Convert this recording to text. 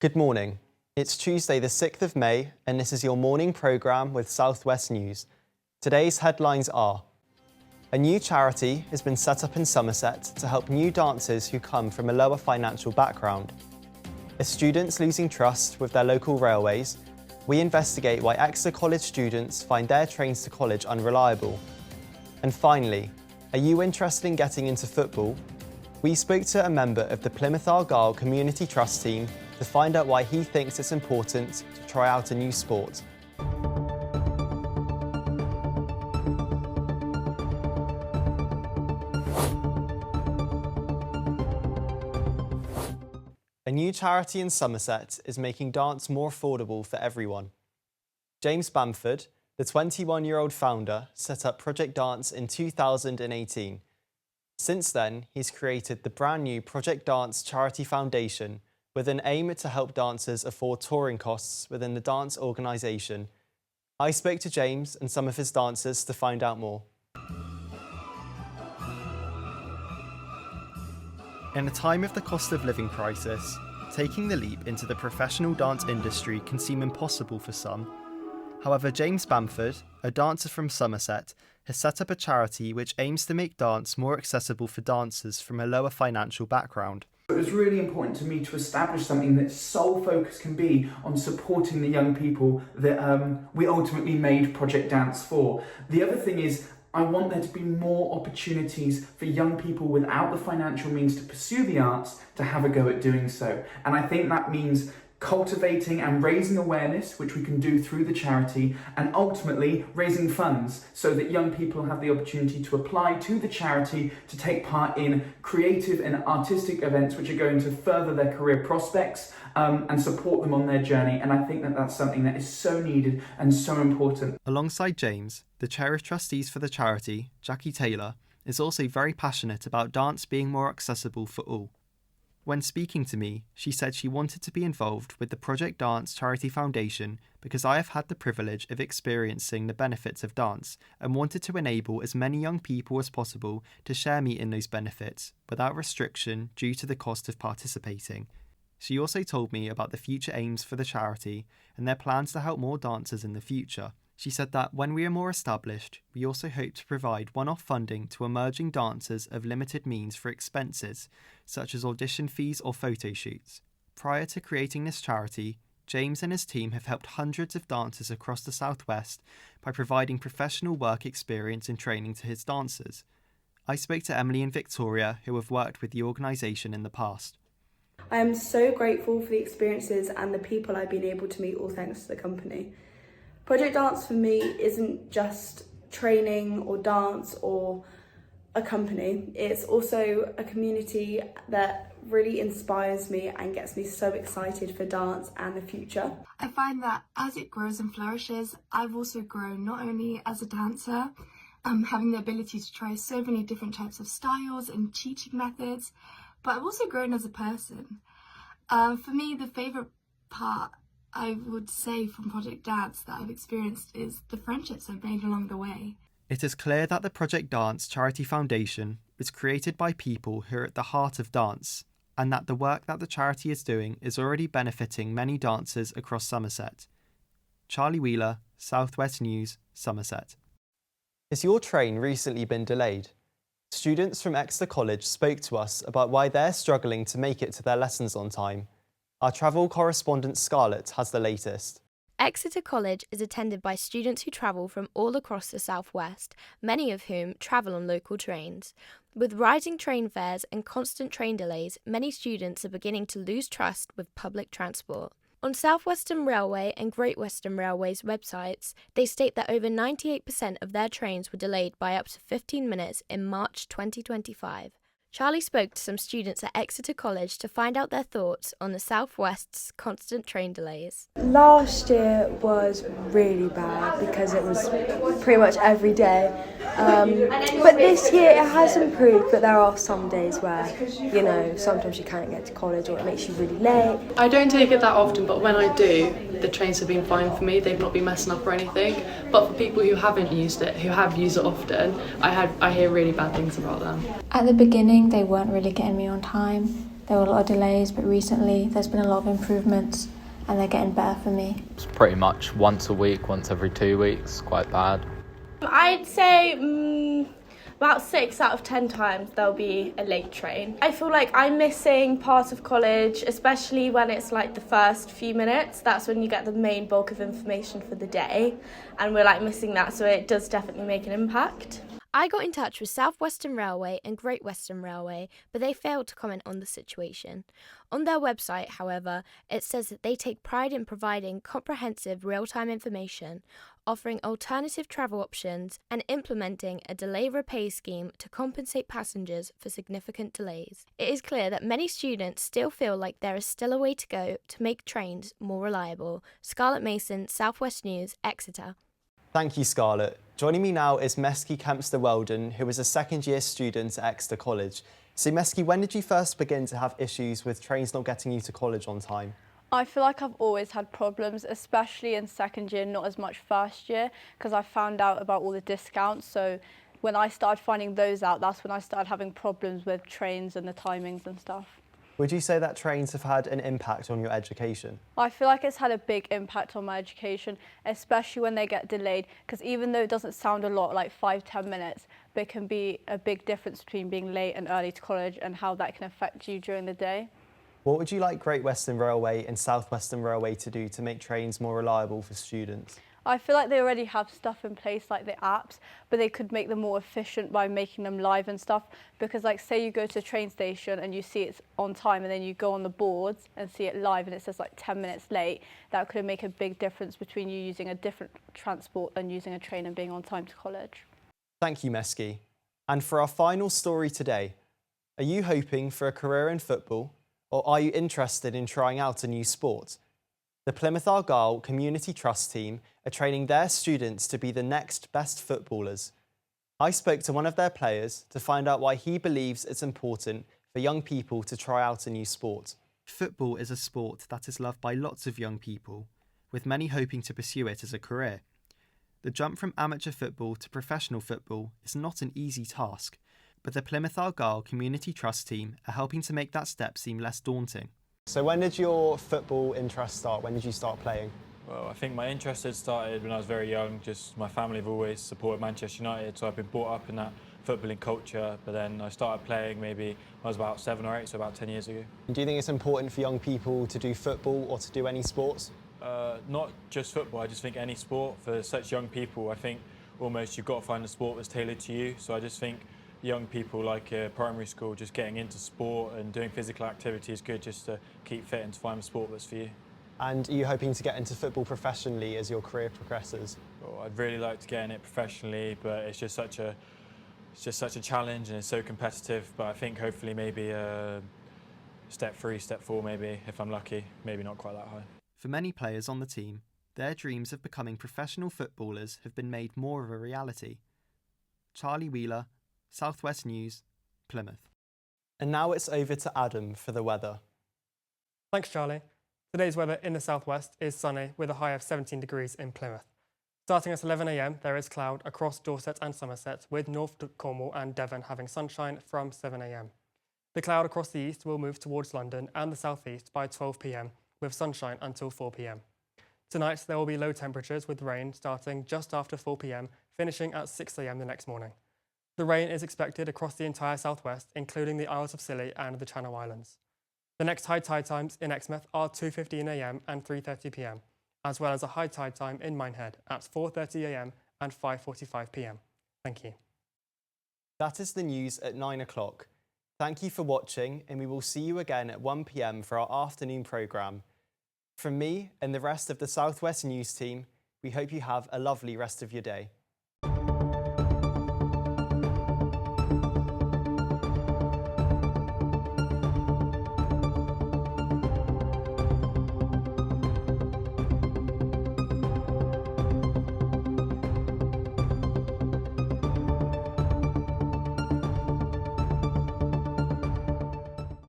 Good morning. It's Tuesday the 6th of May and this is your morning programme with South West News. Today's headlines are: a new charity has been set up in Somerset to help new dancers who come from a lower financial background. As students losing trust with their local railways, we investigate why Exeter College students find their trains to college unreliable. And finally, are you interested in getting into football? We spoke to a member of the Plymouth Argyle Community Trust team to find out why he thinks it's important to try out a new sport. A new charity in Somerset is making dance more affordable for everyone. James Bamford, the 21-year-old founder, set up Project Dance in 2018. Since then, he's created the brand new Project Dance Charity Foundation with an aim to help dancers afford touring costs within the dance organisation. I spoke to James and some of his dancers to find out more. In a time of the cost of living crisis, taking the leap into the professional dance industry can seem impossible for some. However, James Bamford, a dancer from Somerset, has set up a charity which aims to make dance more accessible for dancers from a lower financial background. It was really important to me to establish something that sole focus can be on supporting the young people that we ultimately made Project Dance for. The other thing is, I want there to be more opportunities for young people without the financial means to pursue the arts to have a go at doing so. And I think that means cultivating and raising awareness, which we can do through the charity, and ultimately raising funds so that young people have the opportunity to apply to the charity to take part in creative and artistic events which are going to further their career prospects and support them on their journey. And I think that that's something that is so needed and so important. Alongside James, the Chair of Trustees for the charity, Jackie Taylor, is also very passionate about dance being more accessible for all. When speaking to me, she said she wanted to be involved with the Project Dance Charity Foundation because I have had the privilege of experiencing the benefits of dance and wanted to enable as many young people as possible to share me in those benefits without restriction due to the cost of participating. She also told me about the future aims for the charity and their plans to help more dancers in the future. She said that when we are more established, we also hope to provide one-off funding to emerging dancers of limited means for expenses, such as audition fees or photo shoots. Prior to creating this charity, James and his team have helped hundreds of dancers across the Southwest by providing professional work experience and training to his dancers. I spoke to Emily and Victoria, who have worked with the organisation in the past. I am so grateful for the experiences and the people I've been able to meet, all thanks to the company. Project Dance for me isn't just training or dance or a company. It's also a community that really inspires me and gets me so excited for dance and the future. I find that as it grows and flourishes, I've also grown not only as a dancer, having the ability to try so many different types of styles and teaching methods, but I've also grown as a person. For me, the favourite part I would say from Project Dance that I've experienced is the friendships I've made along the way. It is clear that the Project Dance Charity Foundation was created by people who are at the heart of dance, and that the work that the charity is doing is already benefiting many dancers across Somerset. Charlie Wheeler, South West News, Somerset. Has your train recently been delayed? Students from Exeter College spoke to us about why they're struggling to make it to their lessons on time. Our travel correspondent Scarlett has the latest. Exeter College is attended by students who travel from all across the southwest, many of whom travel on local trains. With rising train fares and constant train delays, many students are beginning to lose trust with public transport. On South Western Railway and Great Western Railway's websites, they state that over 98% of their trains were delayed by up to 15 minutes in March 2025. Charlie spoke to some students at Exeter College to find out their thoughts on the South West's constant train delays. Last year was really bad because it was pretty much every day. But this year it has improved, but there are some days where, sometimes you can't get to college or it makes you really late. I don't take it that often, but when I do, the trains have been fine for me. They've not been messing up or anything. But for people who haven't used it, who have used it often, I hear really bad things about them. At the beginning, they weren't really getting me on time. there were a lot of delays, but recently there's been a lot of improvements and they're getting better for me. It's pretty much once a week, once every 2 weeks, quite bad. I'd say about 6 out of 10 times there'll be a late train. I feel like I'm missing part of college, especially when it's like the first few minutes. That's when you get the main bulk of information for the day, and we're like missing that, so it does definitely make an impact. I got in touch with South Western Railway and Great Western Railway, but they failed to comment on the situation. On their website, however, it says that they take pride in providing comprehensive real-time information, offering alternative travel options, and implementing a delay repay scheme to compensate passengers for significant delays. It is clear that many students still feel like there is still a way to go to make trains more reliable. Scarlett Mason, South West News, Exeter. Thank you, Scarlett. Joining me now is Meski Kempster-Weldon, who is a second-year student at Exeter College. So, Meski, when did you first begin to have issues with trains not getting you to college on time? I feel like I've always had problems, especially in second year, not as much first year, because I found out about all the discounts. So when I started finding those out, that's when I started having problems with trains and the timings and stuff. Would you say that trains have had an impact on your education? I feel like it's had a big impact on my education, especially when they get delayed, because even though it doesn't sound a lot, like 5-10 minutes, but it can be a big difference between being late and early to college and how that can affect you during the day. What would you like Great Western Railway and South Western Railway to do to make trains more reliable for students? I feel like they already have stuff in place like the apps, but they could make them more efficient by making them live and stuff. Because like say you go to a train station and you see it's on time and then you go on the boards and see it live and it says like 10 minutes late, that could make a big difference between you using a different transport and using a train and being on time to college. Thank you, Meski. And for our final story today, are you hoping for a career in football, or are you interested in trying out a new sport? The Plymouth Argyle Community Trust team are training their students to be the next best footballers. I spoke to one of their players to find out why he believes it's important for young people to try out a new sport. Football is a sport that is loved by lots of young people, with many hoping to pursue it as a career. The jump from amateur football to professional football is not an easy task, but the Plymouth Argyle Community Trust team are helping to make that step seem less daunting. So when did your football interest start? When did you start playing? Well, I think my interest had started when I was very young. Just my family have always supported Manchester United, so I've been brought up in that footballing culture. But then I started playing maybe when I was about 7 or 8, so about 10 years ago. Do you think it's important for young people to do football or to do any sports? Not just football, I just think any sport. For such young people, I think almost you've got to find a sport that's tailored to you. So I just think young people like primary school, just getting into sport and doing physical activity is good just to keep fit and to find a sport that's for you. And are you hoping to get into football professionally as your career progresses? Well, I'd really like to get in it professionally, but it's just such a challenge and it's so competitive. But I think hopefully maybe step 3, step 4 maybe, if I'm lucky, maybe not quite that high. For many players on the team, their dreams of becoming professional footballers have been made more of a reality. Charlie Wheeler, South West News, Plymouth. And now it's over to Adam for the weather. Thanks, Charlie. Today's weather in the southwest is sunny with a high of 17 degrees in Plymouth. Starting at 11 a.m, there is cloud across Dorset and Somerset, with North Cornwall and Devon having sunshine from 7 a.m. The cloud across the east will move towards London and the southeast by 12 p.m, with sunshine until 4 p.m. Tonight there will be low temperatures with rain starting just after 4 p.m, finishing at 6 a.m. the next morning. The rain is expected across the entire southwest, including the Isles of Scilly and the Channel Islands. The next high tide times in Exmouth are 2:15 a.m. and 3:30 p.m, as well as a high tide time in Minehead at 4:30 a.m. and 5:45 p.m. Thank you. That is the news at 9 o'clock. Thank you for watching, and we will see you again at 1 p.m. for our afternoon programme. From me and the rest of the South West News team, we hope you have a lovely rest of your day.